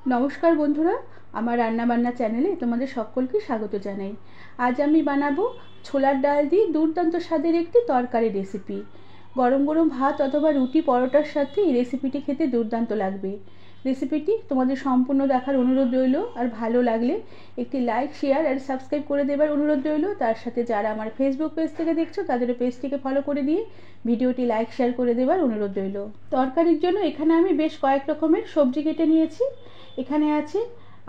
নমস্কার বন্ধুরা, আমার রান্নাবান্না চ্যানেলে তোমাদের সকলকে স্বাগত জানাই। আজ আমি বানাবো ছোলার ডাল দিয়ে দুর্দান্ত স্বাদের একটি তরকারি রেসিপি। গরম গরম ভাত অথবা রুটি পরোটার সাথে এই রেসিপিটি খেতে দুর্দান্ত লাগবে। রেসিপিটি তোমাদের সম্পূর্ণ দেখার অনুরোধ রইল, আর ভালো লাগলে একটি লাইক, শেয়ার আর সাবস্ক্রাইব করে দেবার অনুরোধ রইল। তার সাথে যারা আমার ফেসবুক পেজ থেকে দেখছো তাদেরও পেজটিকে ফলো করে দিয়ে ভিডিওটি লাইক শেয়ার করে দেবার অনুরোধ রইল। তরকারির জন্য এখানে আমি বেশ কয়েক রকমের সবজি কেটে নিয়েছি। এখানে আছে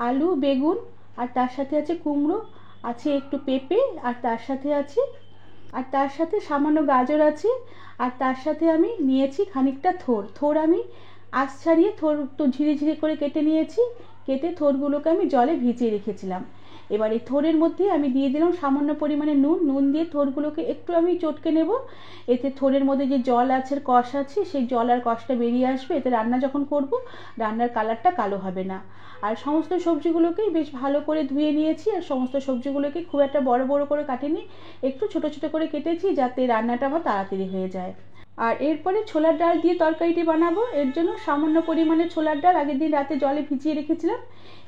আলু, বেগুন, আর তার সাথে আছে কুমড়ো, আছে একটু পেঁপে, আর তার সাথে সামান্য গাজর আছে, আর তার সাথে আমি নিয়েছি খানিকটা থোর আমি আঁশ ছাড়িয়ে থোর একটু ঝিরিঝিরি করে কেটে নিয়েছি। কেটে থোরগুলোকে আমি জলে ভিজিয়ে রেখেছিলাম। এবার এই থোরের মধ্যে আমি দিয়ে দিলাম সামান্য পরিমাণে নুন দিয়ে থোরগুলোকে একটু আমি চটকে নেব। এতে থোরের মধ্যে যে জল আছে, কষ আছে, সেই জল আর কষটা বেরিয়ে আসবে। এতে রান্না যখন করব, রান্নার কালারটা কালো হবে না। আর সমস্ত সবজিগুলোকেই বেশ ভালো করে ধুয়ে নিয়েছি, আর সমস্ত সবজিগুলোকে খুব একটা বড় বড় করে কাটিনি, একটু ছোট ছোট করে কেটেছি যাতে রান্নাটা আমার তাড়াতাড়ি হয়ে যায়। আর এরপরে ছোলার ডাল দিয়ে তরকারিটি বানাবো। এর জন্য সামান্য পরিমাণে ছোলার ডাল আগের দিন রাতে জলে ভিজিয়ে রেখেছিলাম।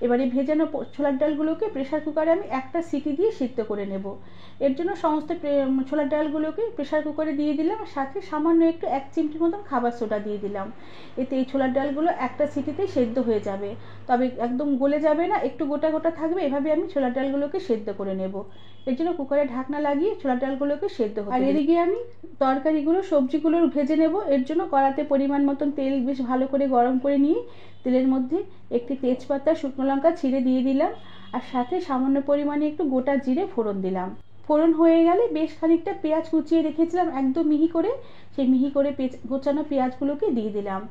এবারে ভেজানো ছোলার ডালগুলোকে প্রেশার কুকারে আমি একটা সিটি দিয়ে সিদ্ধ করে নেব। এর জন্য সমস্ত ছোলার ডালগুলোকে প্রেশার কুকারে দিয়ে দিলাম, সাথে সামান্য একটু 1 চিমটি মতন খাবার সোডা দিয়ে দিলাম। এতে এই ছোলার ডালগুলো একটা সিটিতেই সেদ্ধ হয়ে যাবে, তবে একদম গলে যাবে না, একটু গোটা গোটা থাকবে। এভাবে আমি ছোলার ডালগুলোকে সেদ্ধ করে নেব। এর জন্য কুকারে ঢাকনা লাগিয়ে ছোলার ডালগুলোকে সেদ্ধ হতে দিই। আর এদিকে আমি তরকারিগুলো সবজিগুলো ভেজে নেব। এর জন্য কড়াতে পরিমাণ মতন তেল বেশ ভালো করে গরম করে নিয়ে তেলের মধ্যে একটি তেজপাতা, শুকনো লঙ্কা ছিঁড়ে দিয়ে দিলাম, আর সাথে সামান্য পরিমাণে একটু গোটা জিরে ফোড়ন দিলাম। ফোড়ন হয়ে গেলে বেশ খানিকটা পেঁয়াজ কুচিয়ে রেখেছিলাম একদম মিহি করে, সেই মিহি করে গোছানো পেঁয়াজগুলোকে দিয়ে দিলাম।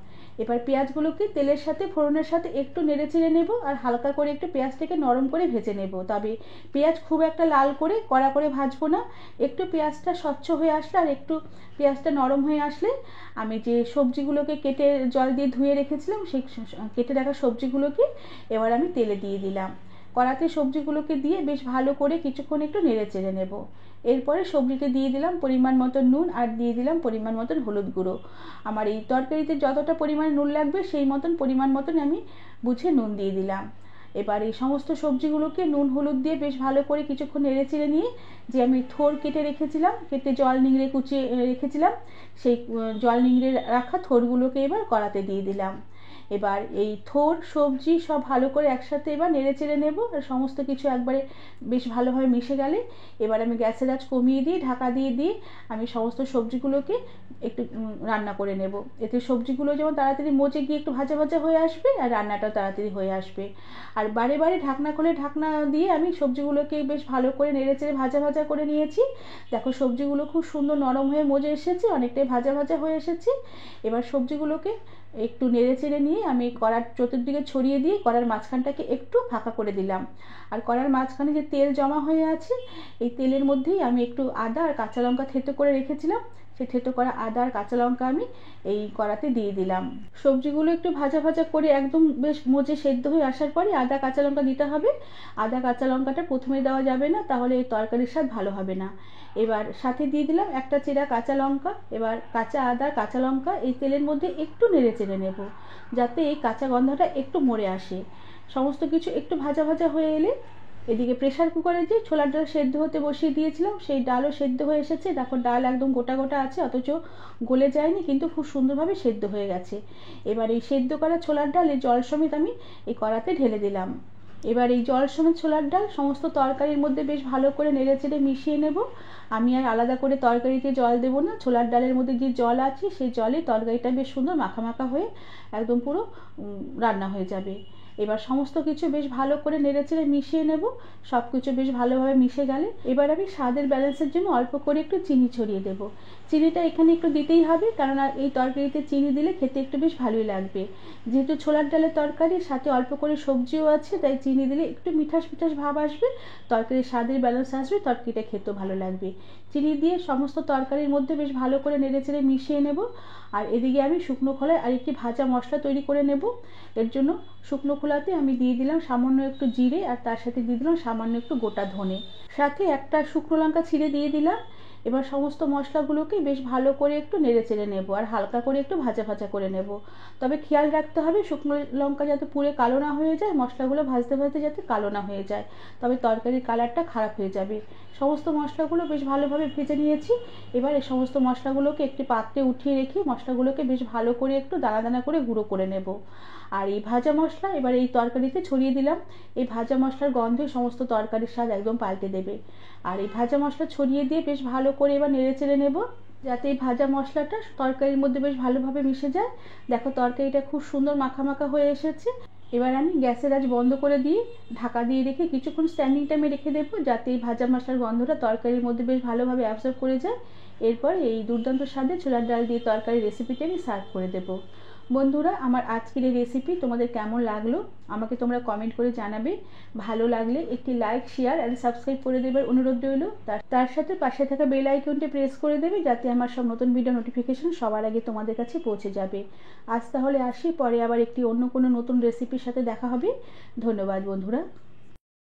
এবার পেঁয়াজগুলোকে তেলের সাথে ফোড়নের সাথে একটু নেড়ে চেড়ে নেব, আর হালকা করে একটু পেঁয়াজটাকে নরম করে ভেজে নেব। তবে পেঁয়াজ খুব একটা লাল করে কড়া করে ভাজবো না। একটু পেঁয়াজটা স্বচ্ছ হয়ে আসলে আর একটু পেঁয়াজটা নরম হয়ে আসলে আমি যে সবজিগুলোকে কেটে জল দিয়ে ধুয়ে রেখেছিলাম, সেই কেটে রাখা সবজিগুলোকে এবার আমি তেলে দিয়ে দিলাম। কড়াতে সবজিগুলোকে দিয়ে বেশ ভালো করে কিছুক্ষণ একটু নেড়ে চেড়ে নেব। এরপরে সবজিতে দিয়ে দিলাম পরিমাণ মতো নুন, আর দিয়ে দিলাম পরিমাণ মতন হলুদ গুঁড়ো। আমার এই তরকারিতে যতটা পরিমাণে নুন লাগবে সেই মতন পরিমাণ মতন আমি বুঝে নুন দিয়ে দিলাম। এবার এই সমস্ত সবজিগুলোকে নুন হলুদ দিয়ে বেশ ভালো করে কিছুক্ষণ নেড়ে চেড়ে নিয়ে যে আমি থোর কেটে রেখেছিলাম, কেটে জল নিংড়ে কুচিয়ে রেখেছিলাম, সেই জল নিংড়ে রাখা থোরগুলোকে এবার কড়াতে দিয়ে দিলাম। এবার এই থোর সবজি সব ভালো করে একসাথে এবার নেড়ে চেড়ে নেব। আর সমস্ত কিছু একবারে বেশ ভালোভাবে মিশে গেলে এবার আমি গ্যাসের আঁচ কমিয়ে দিয়ে ঢাকা দিয়ে আমি সমস্ত সবজিগুলোকে একটু রান্না করে নেব। এতে সবজিগুলো যেমন তাড়াতাড়ি মজে গিয়ে একটু ভাজা ভাজা হয়ে আসবে, আর রান্নাটাও তাড়াতাড়ি হয়ে আসবে। আর বারে বারে ঢাকনা খুলে ঢাকনা দিয়ে আমি সবজিগুলোকে বেশ ভালো করে নেড়ে চেড়ে ভাজা ভাজা করে নিয়েছি। দেখো সবজিগুলো খুব সুন্দর নরম হয়ে মজে এসেছে, অনেকটাই ভাজা ভাজা হয়ে এসেছে। এবার সবজিগুলোকে একটু নেড়ে চেড়ে নিয়ে আমি কড়ার চতুর্দিকে ছড়িয়ে দিয়ে কড়ার মাঝখানটাকে একটু ফাঁকা করে দিলাম। আর কড়ার মাঝখানে যে তেল জমা হয়ে আছে, এই তেলের মধ্যেই আমি একটু আদা আর কাঁচা লঙ্কা থেতো করে রেখেছিলাম, সেই থেতো করা আদা আর কাঁচা লঙ্কা আমি এই কড়াতে দিয়ে দিলাম। সবজিগুলো একটু ভাজা ভাজা করে একদম বেশ মজে সেদ্ধ হয়ে আসার পরে আদা কাঁচা লঙ্কা দিতে হবে। আদা কাঁচা লঙ্কাটা প্রথমে দেওয়া যাবে না, তাহলে এই তরকারির স্বাদ ভালো হবে না। এবার সাথে দিয়ে দিলাম একটা চেরা কাঁচা লঙ্কা। এবার কাঁচা আদা, কাঁচা লঙ্কা এই তেলের মধ্যে একটু নেড়ে চেড়ে নেব, যাতে এই কাঁচা গন্ধটা একটু মরে আসে। সমস্ত কিছু একটু ভাজা ভাজা হয়ে এলে এদিকে প্রেশার কুকারে যে ছোলার ডাল সেদ্ধ হতে বসিয়ে দিয়েছিলাম, সেই ডালও সেদ্ধ হয়ে এসেছে। দেখো ডাল একদম গোটা গোটা আছে, অথচ গলে যায়নি, কিন্তু খুব সুন্দরভাবে সেদ্ধ হয়ে গেছে। এবার এই সেদ্ধ করা ছোলার ডালে জল সমেত আমি এই কড়াতে ঢেলে দিলাম। এবার এই জল সমেত ছোলার ডাল সমস্ত তরকারির মধ্যে বেশ ভালো করে নেড়ে চেড়ে মিশিয়ে নেব। আমি আর আলাদা করে তরকারিতে জল দেবো না, ছোলার ডালের মধ্যে যে জল আছে সেই জলে তরকারিটা বেশ সুন্দর মাখা মাখা হয়ে একদম পুরো রান্না হয়ে যাবে। এবার সমস্ত কিছু বেশ ভালো করে নেড়ে চেড়ে মিশিয়ে নেব। সব কিছু বেশ ভালোভাবে মিশে গেলে এবার আমি স্বাদের ব্যালেন্সের জন্য অল্প করে একটু চিনি ছড়িয়ে দেব। চিনিটা এখানে একটু দিতেই হবে, কেননা এই তরকারিতে চিনি দিলে খেতে একটু বেশ ভালোই লাগবে। যেহেতু ছোলার ডালের তরকারি, সাথে অল্প করে সবজিও আছে, তাই চিনি দিলে একটু মিঠাস মিঠাস ভাব আসবে, তরকারির স্বাদের ব্যালেন্স আসবে, তরকারিটা খেতেও ভালো লাগবে। চিনি দিয়ে সমস্ত তরকারির মধ্যে বেশ ভালো করে নেড়ে চেড়ে মিশিয়ে নেব। আর এদিকে আমি শুকনো খোলায় আরেকটি ভাজা মশলা তৈরি করে নেব। এর জন্য শুকনো খোলাতে আমি দিয়ে দিলাম সামান্য একটু জিরে, আর তার সাথে দিয়ে দিলাম সামান্য একটু গোটা ধনে, সাথে একটা শুকনো লঙ্কা ছিঁড়ে দিয়ে দিলাম। এবার সমস্ত মশলাগুলোকে বেশ ভালো করে একটু নেড়ে চেড়ে নেবো আর হালকা করে একটু ভাজা ভাজা করে নেব। তবে খেয়াল রাখতে হবে শুকনো লঙ্কা যাতে পুড়ে কালো না হয়ে যায়, মশলাগুলো ভাজতে ভাজতে যাতে কালো না হয়ে যায়, তবে তরকারির কালারটা খারাপ হয়ে যাবে। সমস্ত মশলাগুলো বেশ ভালোভাবে ভেজে নিয়েছি। এবার এই সমস্ত মশলাগুলোকে একটি পাত্রে উঠিয়ে রেখে মশলাগুলোকে বেশ ভালো করে একটু দানা দানা করে গুঁড়ো করে নেব। আর এই ভাজা মশলা এবার এই তরকারিতে ছড়িয়ে দিলাম। এই ভাজা মশলার গন্ধে সমস্ত তরকারির স্বাদ একদম পাল্টে দেবে। আর এই ভাজা মশলা ছড়িয়ে দিয়ে বেশ ভালো করে এবার নেড়ে চেড়ে নেব, যাতে এই ভাজা মশলাটা তরকারির মধ্যে বেশ ভালোভাবে মিশে যায়। দেখো তরকারিটা খুব সুন্দর মাখা মাখা হয়ে এসেছে। এবার আমি গ্যাসের আঁচ বন্ধ করে দিয়ে ঢাকা দিয়ে রেখে কিছুক্ষণ স্ট্যান্ডিং টাইমে রেখে দেবো, যাতে এই ভাজা মশলার গন্ধটা তরকারির মধ্যে বেশ ভালোভাবে অ্যাবজর্ব করে যায়। এরপর এই দুর্দান্ত স্বাদে ছোলার ডাল দিয়ে তরকারির রেসিপিটি আমি সার্ভ করে দেবো। বন্ধুরা, আমার আজকের এই রেসিপি তোমাদের কেমন লাগলো আমাকে তোমরা কমেন্ট করে জানাবে। ভালো লাগলে একটি লাইক, শেয়ার অ্যান্ড সাবস্ক্রাইব করে দেবার অনুরোধ রইল। তার সাথে পাশে থাকা বেল আইকনটি প্রেস করে দেবে, যাতে আমার সব নতুন ভিডিও নোটিফিকেশন সবার আগে তোমাদের কাছে পৌঁছে যাবে। আজ তাহলে আসি, পরে আবার একটি অন্য কোনো নতুন রেসিপির সাথে দেখা হবে। ধন্যবাদ বন্ধুরা।